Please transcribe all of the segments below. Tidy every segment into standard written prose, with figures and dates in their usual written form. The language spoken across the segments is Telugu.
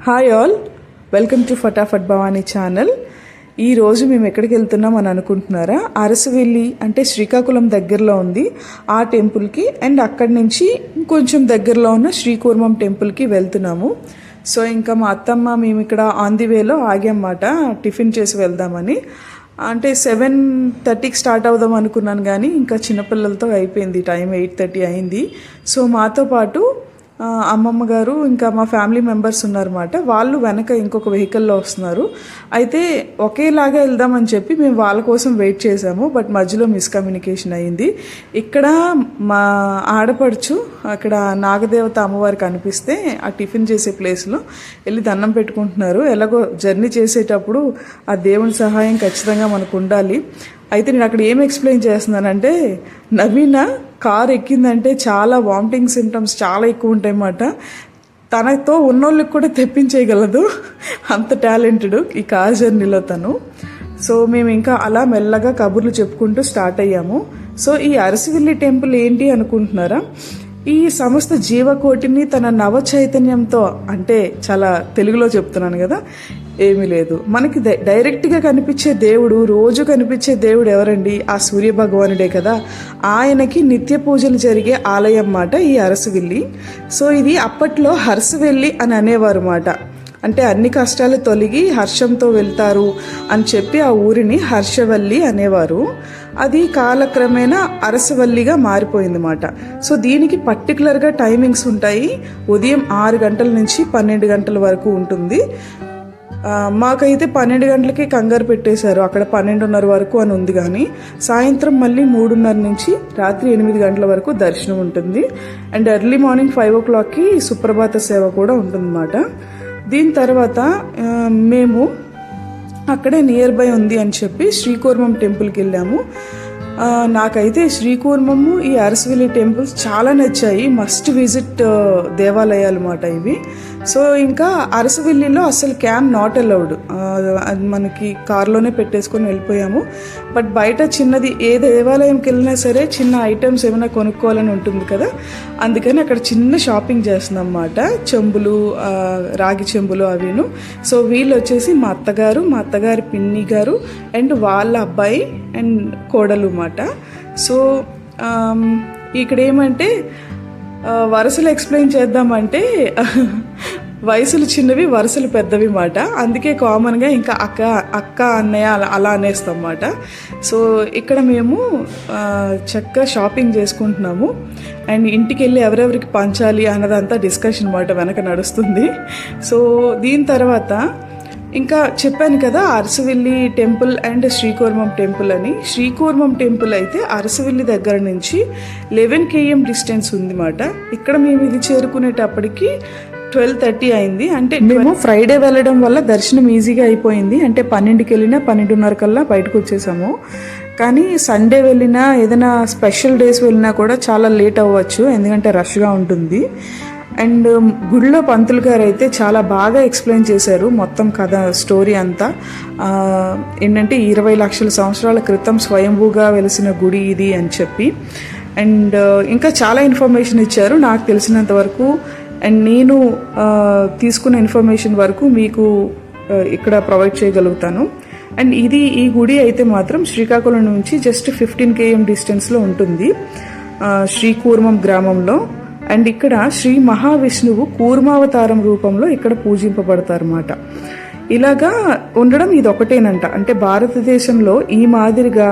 హాయ్ ఆల్, వెల్కమ్ టు ఫటాఫట్ భవానీ ఛానల్. ఈరోజు మేము ఎక్కడికి వెళ్తున్నాం అని అనుకుంటున్నారా? అరసవెల్లి అంటే శ్రీకాకుళం దగ్గరలో ఉంది ఆ టెంపుల్కి, అండ్ అక్కడి నుంచి కొంచెం దగ్గరలో ఉన్న శ్రీకూర్మం టెంపుల్కి వెళ్తున్నాము. సో ఇంకా మా అత్తమ్మ మేము ఇక్కడ ఆన్ ది వేలో ఆగామన్నమాట, టిఫిన్ చేసి వెళ్దామని. అంటే 7:30కి స్టార్ట్ అవుదాం అనుకున్నాను, కానీ ఇంకా చిన్నపిల్లలతో అయిపోయింది, టైం 8:30 అయింది. సో మాతో పాటు అమ్మమ్మ గారు ఇంకా మా ఫ్యామిలీ మెంబర్స్ ఉన్నారన్నమాట. వాళ్ళు వెనక ఇంకొక వెహికల్లో వస్తున్నారు. అయితే ఒకేలాగా వెళ్దామని చెప్పి మేము వాళ్ళ కోసం వెయిట్ చేసాము, బట్ మధ్యలో మిస్కమ్యూనికేషన్ అయ్యింది. ఇక్కడ మా ఆడపడుచు అక్కడ నాగదేవత అమ్మవారికి కనిపిస్తే ఆ టిఫిన్ చేసే ప్లేస్లో వెళ్ళి దండం పెట్టుకుంటున్నారు. ఎలాగో జర్నీ చేసేటప్పుడు ఆ దేవుని సహాయం ఖచ్చితంగా మనకు ఉండాలి. అయితే నేను అక్కడ ఏం ఎక్స్ప్లెయిన్ చేస్తున్నానంటే, నవీన కార్ ఎక్కిందంటే చాలా వామిటింగ్ సిమ్టమ్స్ చాలా ఎక్కువ ఉంటాయి అన్నమాట. తనతో ఉన్నోళ్ళకి కూడా తెప్పించేయగలదు, అంత టాలెంటెడ్ ఈ కార్ జర్నీలో తను. సో మేము ఇంకా అలా మెల్లగా కబుర్లు చెప్పుకుంటూ స్టార్ట్ అయ్యాము. సో ఈ అరసవెల్లి టెంపుల్ ఏంటి అనుకుంటున్నారా? ఈ సమస్త జీవకోటిని తన నవ చైతన్యంతో, అంటే చాలా తెలుగులో చెప్తున్నాను కదా, ఏమీ లేదు, మనకి డైరెక్ట్గా కనిపించే దేవుడు, రోజు కనిపించే దేవుడు ఎవరండి? ఆ సూర్య భగవానుడే కదా. ఆయనకి నిత్య పూజలు జరిగే ఆలయం మాట ఈ అరసవెల్లి. సో ఇది అప్పట్లో హర్షవెల్లి అని అనేవారు మాట. అంటే అన్ని కష్టాలు తొలగి హర్షంతో వెళ్తారు అని చెప్పి ఆ ఊరిని హర్షవల్లి అనేవారు. అది కాలక్రమేణా అరసవల్లిగా మారిపోయింది మాట. సో దీనికి పర్టికులర్గా టైమింగ్స్ ఉంటాయి. ఉదయం 6 గంటల నుంచి 12 గంటల వరకు ఉంటుంది. మాకైతే 12 గంటలకి కంగారు పెట్టేశారు, అక్కడ 12:30 వరకు అని ఉంది. కానీ సాయంత్రం మళ్ళీ 3:30 నుంచి రాత్రి 8 గంటల వరకు దర్శనం ఉంటుంది. అండ్ ఎర్లీ మార్నింగ్ 5 o'clockకి సుప్రభాత సేవ కూడా ఉంటుందన్నమాట. దీని తర్వాత మేము అక్కడే నియర్ బై ఉంది అని చెప్పి శ్రీకూర్మం టెంపుల్కి వెళ్ళాము. నాకైతే శ్రీకూర్మము, ఈ అరసవెల్లి టెంపుల్స్ చాలా నచ్చాయి. మస్ట్ విజిట్ దేవాలయాలు మాట ఇవి. సో ఇంకా అరసవెల్లిలో అసలు క్యామ్ నాట్ అలౌడ్, అది మనకి కార్లోనే పెట్టేసుకొని వెళ్ళిపోయాము. బట్ బయట చిన్నది ఏ దేవాలయంకి వెళ్ళినా సరే చిన్న ఐటమ్స్ ఏమైనా కొనుక్కోవాలని ఉంటుంది కదా, అందుకని అక్కడ చిన్న షాపింగ్ చేస్తున్నాం అన్నమాట. చెంబులు, రాగి చెంబులు అవిను. సో వీళ్ళు వచ్చేసి మా అత్తగారు, మా అత్తగారి పిన్ని గారు అండ్ వాళ్ళ అబ్బాయి అండ్ కోడలు అన్నమాట. సో ఇక్కడ ఏమంటే వరుసలు ఎక్స్ప్లెయిన్ చేద్దామంటే వయసులు చిన్నవి, వరుసలు పెద్దవి మాట. అందుకే కామన్గా ఇంకా అక్క అన్నయ్య అలా అనేస్తాం అన్నమాట. సో ఇక్కడ మేము చక్కగా షాపింగ్ చేసుకుంటున్నాము. అండ్ ఇంటికి వెళ్ళి ఎవరెవరికి పంచాలి అన్నదంతా డిస్కషన్ మాట వెనక నడుస్తుంది. సో దీని తర్వాత ఇంకా చెప్పాను కదా Arasavalli temple and Srikurmam temple అని. శ్రీకూర్మం టెంపుల్ అయితే అరసవెల్లి దగ్గర నుంచి 11 km డిస్టెన్స్ ఉంది మాట. ఇక్కడ మేము ఇది చేరుకునేటప్పటికి 12:30 అయింది. అంటే మేము ఫ్రైడే వెళ్ళడం వల్ల దర్శనం ఈజీగా అయిపోయింది. అంటే 12కి వెళ్ళినా 12:30 కల్లా బయటకు వచ్చేసాము. కానీ సండే వెళ్ళినా ఏదైనా స్పెషల్ డేస్ వెళ్ళినా కూడా చాలా లేట్ అవ్వచ్చు, ఎందుకంటే రష్గా ఉంటుంది. అండ్ గుడిలో పంతులు గారు అయితే చాలా బాగా ఎక్స్ప్లెయిన్ చేశారు మొత్తం కథ, స్టోరీ అంతా. ఏంటంటే 20 లక్షల సంవత్సరాల క్రితం స్వయంభూగా వెలిసిన గుడి ఇది అని చెప్పి. అండ్ ఇంకా చాలా ఇన్ఫర్మేషన్ ఇచ్చారు నాకు తెలిసినంత వరకు. అండ్ నేను తీసుకున్న ఇన్ఫర్మేషన్ వరకు మీకు ఇక్కడ ప్రొవైడ్ చేయగలుగుతాను. అండ్ ఈ గుడి అయితే మాత్రం శ్రీకాకుళం నుంచి జస్ట్ 15 km డిస్టెన్స్లో ఉంటుంది, శ్రీకూర్మం గ్రామంలో. అండ్ ఇక్కడ శ్రీ మహావిష్ణువు కూర్మావతారం రూపంలో ఇక్కడ పూజింపబడతారన్నమాట. ఇలాగా ఉండడం ఇది ఒకటేనంట. అంటే భారతదేశంలో ఈ మాదిరిగా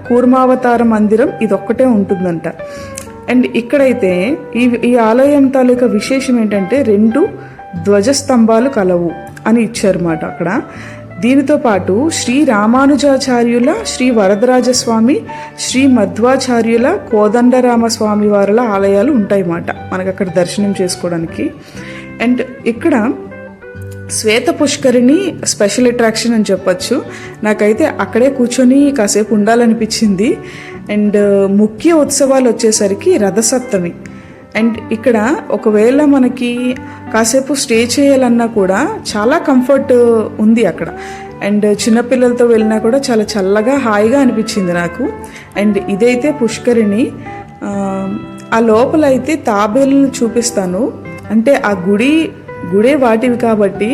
కూర్మావతార మందిరం ఇదొక్కటే ఉంటుందంట. అండ్ ఇక్కడైతే ఈ ఆలయం తాలూకా విశేషం ఏంటంటే 2 ధ్వజస్తంభాలు కలవు అని ఇచ్చారన్నమాట అక్కడ. దీనితో పాటు శ్రీ రామానుజాచార్యుల, శ్రీ వరదరాజస్వామి, శ్రీ మధ్వాచార్యుల, కోదండరామస్వామి వారుల ఆలయాలు ఉంటాయన్నమాట మనకు అక్కడ దర్శనం చేసుకోవడానికి. అండ్ ఇక్కడ శ్వేత పుష్కరిణి స్పెషల్ అట్రాక్షన్ అని చెప్పచ్చు. నాకైతే అక్కడే కూర్చొని కాసేపు ఉండాలనిపించింది. అండ్ ముఖ్య ఉత్సవాలు వచ్చేసరికి రథసప్తమి. అండ్ ఇక్కడ ఒకవేళ మనకి కాసేపు స్టే చేయాలన్నా కూడా చాలా కంఫర్ట్ ఉంది అక్కడ. అండ్ చిన్నపిల్లలతో వెళ్ళినా కూడా చాలా చల్లగా హాయిగా అనిపించింది నాకు. అండ్ ఇదైతే పుష్కరిణి. ఆ లోపల అయితే తాబేలు చూపిస్తాను. అంటే ఆ గుడి గుడే వాటివి కాబట్టి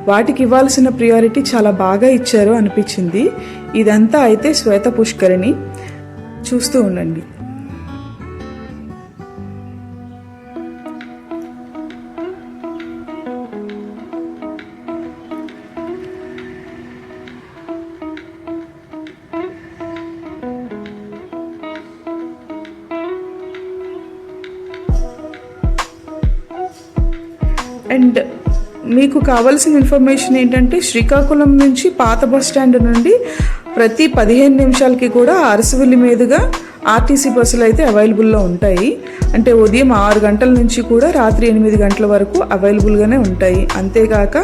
వాటికి ఇవ్వాల్సిన ప్రియారిటీ చాలా బాగా ఇచ్చారు అనిపించింది. ఇదంతా అయితే శ్వేత పుష్కరిణి, చూస్తూ ఉండండి. అండ్ మీకు కావాల్సిన ఇన్ఫర్మేషన్ ఏంటంటే, శ్రీకాకుళం నుంచి పాత బస్ స్టాండ్ నుండి ప్రతి 15 నిమిషాలకి కూడా అరసవెల్లి మీదుగా ఆర్టీసీ బస్సులు అయితే అవైలబుల్లో ఉంటాయి. అంటే ఉదయం 6 గంటల నుంచి కూడా రాత్రి 8 గంటల వరకు అవైలబుల్గానే ఉంటాయి. అంతేకాక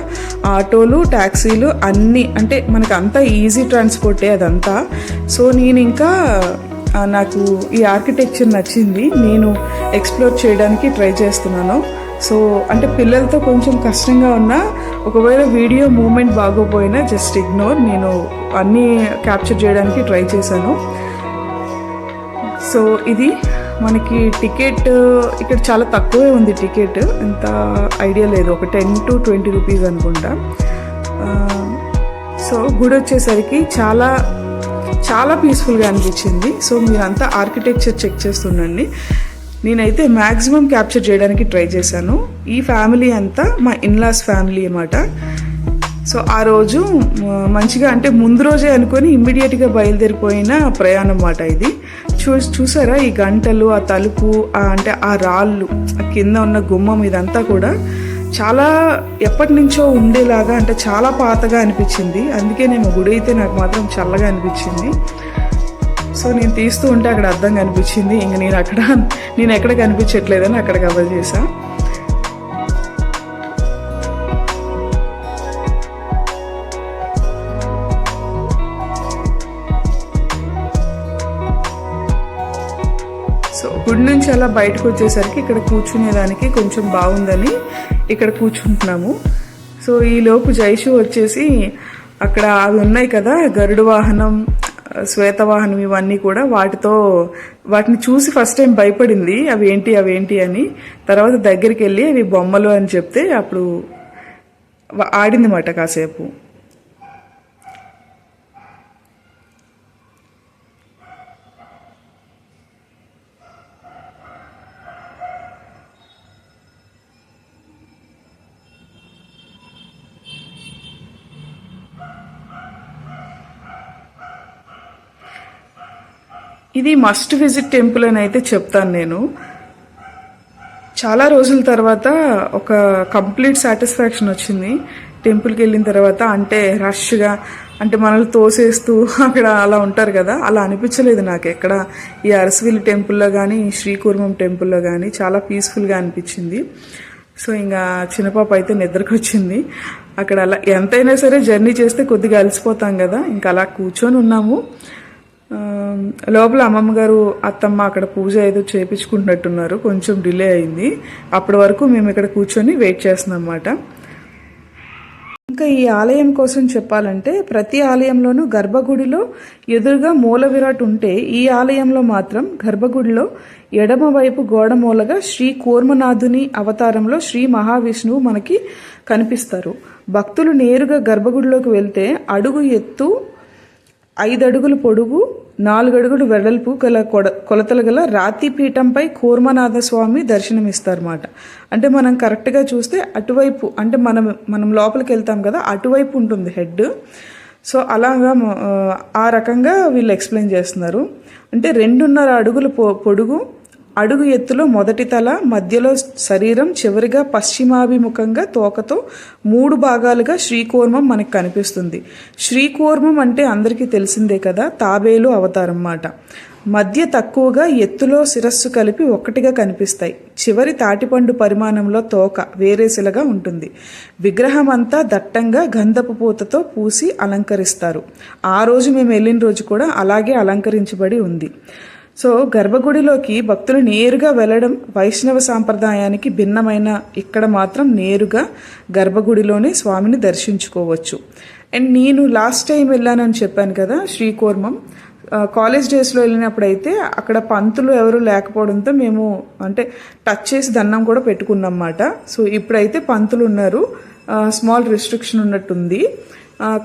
ఆటోలు, ట్యాక్సీలు అన్నీ, అంటే మనకు అంతా ఈజీ ట్రాన్స్పోర్టే అదంతా. సో నేను ఇంకా నాకు ఈ ఆర్కిటెక్చర్ నచ్చింది, నేను ఎక్స్ప్లోర్ చేయడానికి ట్రై చేస్తున్నాను. సో అంటే పిల్లలతో కొంచెం కష్టంగా ఉన్నా, ఒకవేళ వీడియో మూమెంట్ బాగోపోయినా జస్ట్ ఇగ్నోర్, నేను అన్నీ క్యాప్చర్ చేయడానికి ట్రై చేశాను. సో ఇది మనకి టికెట్ ఇక్కడ చాలా తక్కువే ఉంది. టికెట్ ఎంత ఐడియా లేదు, ఒక 10 to 20 రూపీస్ అనుకుంటా. సో గుడి వచ్చేసరికి చాలా చాలా పీస్ఫుల్గా అనిపించింది. సో మీరంతా ఆర్కిటెక్చర్ చెక్ చేస్తుండండి. నేనైతే మ్యాక్సిమం క్యాప్చర్ చేయడానికి ట్రై చేశాను. ఈ ఫ్యామిలీ అంతా మా ఇన్లాస్ ఫ్యామిలీ అన్నమాట. సో ఆ రోజు మంచిగా, అంటే ముందు రోజే అనుకొని ఇమ్మీడియట్గా బయలుదేరిపోయిన ప్రయాణం అన్నమాట ఇది. చూసారా ఈ గంటలు, ఆ తలుపు, అంటే ఆ రాళ్ళు, ఆ కింద ఉన్న గుమ్మం, ఇదంతా కూడా చాలా ఎప్పటి నుంచో ఉండేలాగా, అంటే చాలా పాతగా అనిపించింది. అందుకే నేను గుడి అయితే నాకు మాత్రం చల్లగా అనిపించింది. సో నేను తీస్తూ ఉంటే అక్కడ అద్దం కనిపించింది. ఇంక నేను ఎక్కడ కనిపించట్లేదని అక్కడ కవర్ చేశా. సో గుడి నుంచి అలా బయటకు వచ్చేసరికి ఇక్కడ కూర్చునేదానికి కొంచెం బాగుందని ఇక్కడ కూర్చుంటున్నాము. సో ఈలోపు జైషు వచ్చేసి అక్కడ అవి ఉన్నాయి కదా, గరుడు వాహనం, శ్వేతవాహనం, ఇవన్నీ కూడా వాటిని చూసి ఫస్ట్ టైం భయపడింది. అవేంటి అని. తర్వాత దగ్గరికి వెళ్ళి అవి బొమ్మలు అని చెప్తే అప్పుడు ఆడింది మాట కాసేపు. ఇది మస్ట్ విజిట్ టెంపుల్ అని అయితే చెప్తాను నేను. చాలా రోజుల తర్వాత ఒక కంప్లీట్ సాటిస్ఫాక్షన్ వచ్చింది టెంపుల్కి వెళ్ళిన తర్వాత. అంటే రష్గా, అంటే మనల్ని తోసేస్తూ అక్కడ అలా ఉంటారు కదా, అలా అనిపించలేదు నాకు ఎక్కడ. ఈ అరసవెల్లి టెంపుల్లో కానీ, శ్రీకూర్మం టెంపుల్లో కానీ చాలా పీస్ఫుల్గా అనిపించింది. సో ఇంకా చిన్నపాప అయితే నిద్రకు వచ్చింది. అక్కడ అలా ఎంతైనా సరే జర్నీ చేస్తే కొద్దిగా అలసిపోతాం కదా, ఇంకా అలా కూర్చొని ఉన్నాము. లోపల అమ్మమ్మ గారు, అత్తమ్మ అక్కడ పూజ ఏదో చేయించుకుంటున్నట్టున్నారు. కొంచెం డిలే అయింది. అప్పటి వరకు మేము ఇక్కడ కూర్చొని వెయిట్ చేస్తున్నాం అన్నమాట. ఇంకా ఈ ఆలయం కోసం చెప్పాలంటే, ప్రతి ఆలయంలోనూ గర్భగుడిలో ఎదురుగా మూల విరాట్ ఉంటే, ఈ ఆలయంలో మాత్రం గర్భగుడిలో ఎడమవైపు గోడ మూలగా శ్రీ కూర్మనాథుని అవతారంలో శ్రీ మహావిష్ణువు మనకి కనిపిస్తారు. భక్తులు నేరుగా గర్భగుడిలోకి వెళ్తే అడుగు ఎత్తు 5 అడుగులు పొడుగు, 4 అడుగులు వెడల్పు గల కొలతలు గల రాతి పీఠంపై కూర్మనాథ స్వామి దర్శనమిస్తారన్నమాట. అంటే మనం కరెక్ట్గా చూస్తే అటువైపు, అంటే మనం లోపలికి వెళ్తాం కదా, అటువైపు ఉంటుంది హెడ్. సో అలాగా ఆ రకంగా వీళ్ళు ఎక్స్ప్లెయిన్ చేస్తున్నారు. అంటే 2.5 అడుగులు పొడుగు, అడుగు ఎత్తులో మొదటి తల, మధ్యలో శరీరం, చివరిగా పశ్చిమాభిముఖంగా తోకతో 3 భాగాలుగా శ్రీకూర్మం మనకు కనిపిస్తుంది. శ్రీకూర్మం అంటే అందరికీ తెలిసిందే కదా, తాబేలు అవతారం మాట. మధ్య తక్కువగా, ఎత్తులో శిరస్సు కలిపి ఒక్కటిగా కనిపిస్తాయి. చివరి తాటిపండు పరిమాణంలో తోక వేరేసిలగా ఉంటుంది. విగ్రహం అంతా దట్టంగా గంధపు పూతతో పూసి అలంకరిస్తారు. ఆ రోజు మేము వెళ్ళిన రోజు కూడా అలాగే అలంకరించబడి ఉంది. సో గర్భగుడిలోకి భక్తులు నేరుగా వెళ్ళడం వైష్ణవ సాంప్రదాయానికి భిన్నమైన ఇక్కడ మాత్రం నేరుగా గర్భగుడిలోనే స్వామిని దర్శించుకోవచ్చు. అండ్ నేను లాస్ట్ టైం వెళ్ళానని చెప్పాను కదా శ్రీకూర్మం, కాలేజ్ డేస్లో వెళ్ళినప్పుడు అయితే అక్కడ పంతులు ఎవరు లేకపోవడంతో మేము అంటే టచ్ చేసి దండం కూడా పెట్టుకున్నాం అన్నమాట. సో ఇప్పుడైతే పంతులు ఉన్నారు, స్మాల్ రిస్ట్రిక్షన్ ఉన్నట్టుంది.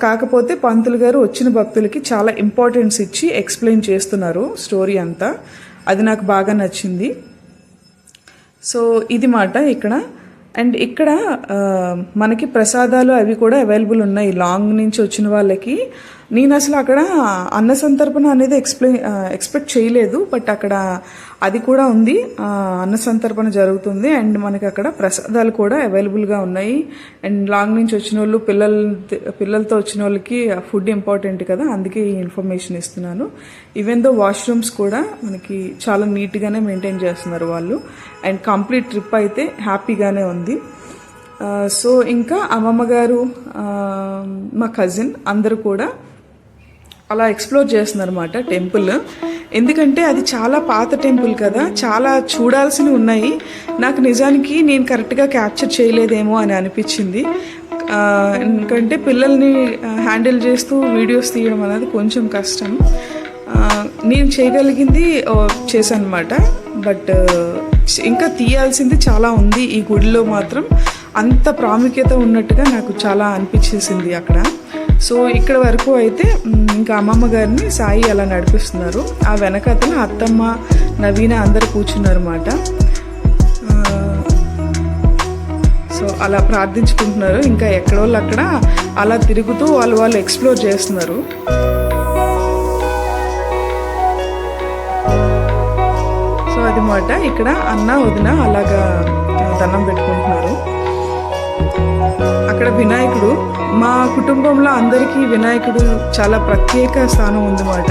కాకపోతే పంతులు గారు వచ్చిన భక్తులకి చాలా ఇంపార్టెన్స్ ఇచ్చి ఎక్స్ప్లెయిన్ చేస్తున్నారు స్టోరీ అంతా. అది నాకు బాగా నచ్చింది. సో ఇది మాట ఇక్కడ. అండ్ ఇక్కడ మనకి ప్రసాదాలు అవి కూడా అవైలబుల్ ఉన్నాయి లాంగ్ నుంచి వచ్చిన వాళ్ళకి. నేను అసలు అక్కడ అన్న సంతర్పణ అనేది ఎక్స్పెక్ట్ చేయలేదు, బట్ అక్కడ అది కూడా ఉంది, అన్న సంతర్పణ జరుగుతుంది. అండ్ మనకి అక్కడ ప్రసాదాలు కూడా అవైలబుల్గా ఉన్నాయి. అండ్ లాంగ్ నుంచి వచ్చిన వాళ్ళు పిల్లలతో వచ్చిన వాళ్ళకి ఫుడ్ ఇంపార్టెంట్ కదా, అందుకే ఈ ఇన్ఫర్మేషన్ ఇస్తున్నాను. ఈవెన్ దో వాష్రూమ్స్ కూడా మనకి చాలా నీట్గానే మెయింటైన్ చేస్తున్నారు వాళ్ళు. అండ్ కంప్లీట్ ట్రిప్ అయితే హ్యాపీగానే ఉంది. సో ఇంకా అమ్మమ్మ గారు, మా కజిన్ అందరూ కూడా అలా ఎక్స్ప్లోర్ చేస్తున్నారు అన్నమాట టెంపుల్. ఎందుకంటే అది చాలా పాత టెంపుల్ కదా, చాలా చూడాల్సినవి ఉన్నాయి. నాకు నిజానికి నేను కరెక్ట్గా క్యాప్చర్ చేయలేదేమో అని అనిపించింది. ఎందుకంటే పిల్లల్ని హ్యాండిల్ చేస్తూ వీడియోస్ తీయడం అనేది కొంచెం కష్టం. నేను చేయగలిగింది చేశాను అనమాట. బట్ ఇంకా తీయాల్సింది చాలా ఉంది. ఈ గుడిలో మాత్రం అంత ప్రాముఖ్యత ఉన్నట్టుగా నాకు చాలా అనిపించేసింది అక్కడ. సో ఇక్కడ వరకు అయితే ఇంకా అమ్మమ్మ గారిని సాయి అలా నడిపిస్తున్నారు. ఆ వెనకతల అత్తమ్మ, నవీన అందరు కూర్చున్నారు అన్నమాట. సో అలా ప్రార్థించుకుంటున్నారు. ఇంకా ఎక్కడోళ్ళు అక్కడ అలా తిరుగుతూ వాళ్ళు ఎక్స్ప్లోర్ చేస్తున్నారు. సో అది మాట. ఇక్కడ అన్న వదిన అలాగా దండం పెట్టుకుంటున్నారు. అక్కడ వినాయకుడు, మా కుటుంబంలో అందరికీ వినాయకుడు చాలా ప్రత్యేక స్థానం ఉందన్నమాట.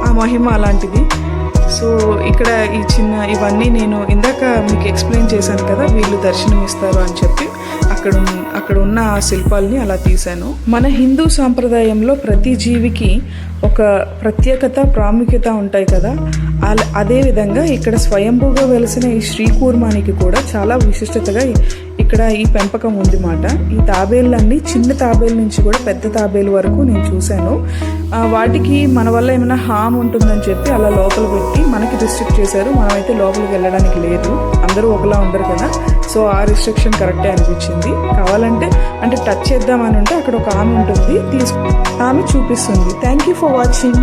ఆ మహిమ అలాంటిది. సో ఇక్కడ ఇవన్నీ నేను ఇందాక మీకు ఎక్స్ప్లెయిన్ చేశాను కదా, వీళ్ళు దర్శనం ఇస్తారు అని చెప్పి అక్కడ ఉన్న ఆ శిల్పాలని అలా తీశాను. మన హిందూ సాంప్రదాయంలో ప్రతి జీవికి ఒక ప్రత్యేకత, ప్రాముఖ్యత ఉంటాయి కదా. అదేవిధంగా ఇక్కడ స్వయంభూగా వెలిసిన ఈ శ్రీకూర్మానికి కూడా చాలా విశిష్టతగా ఇక్కడ ఈ పెంపకం ఉంది మాట. ఈ తాబేళ్ళన్నీ చిన్న తాబేలు నుంచి కూడా పెద్ద తాబేలు వరకు నేను చూశాను. వాటికి మన వల్ల ఏమైనా హామ్ ఉంటుందని చెప్పి అలా లోపల పెట్టి మనకి రిస్ట్రిక్ట్ చేశారు. మనమైతే లోపలికి వెళ్ళడానికి లేదు, అందరూ ఒకలా ఉండరు కదా. సో ఆ రిస్ట్రిక్షన్ కరెక్టే అనిపించింది. కావాలంటే అంటే టచ్ చేద్దామని ఉంటే అక్కడ ఒక ఆమె ఉంటుంది, ఆమె చూపిస్తుంది. Thank you for watching.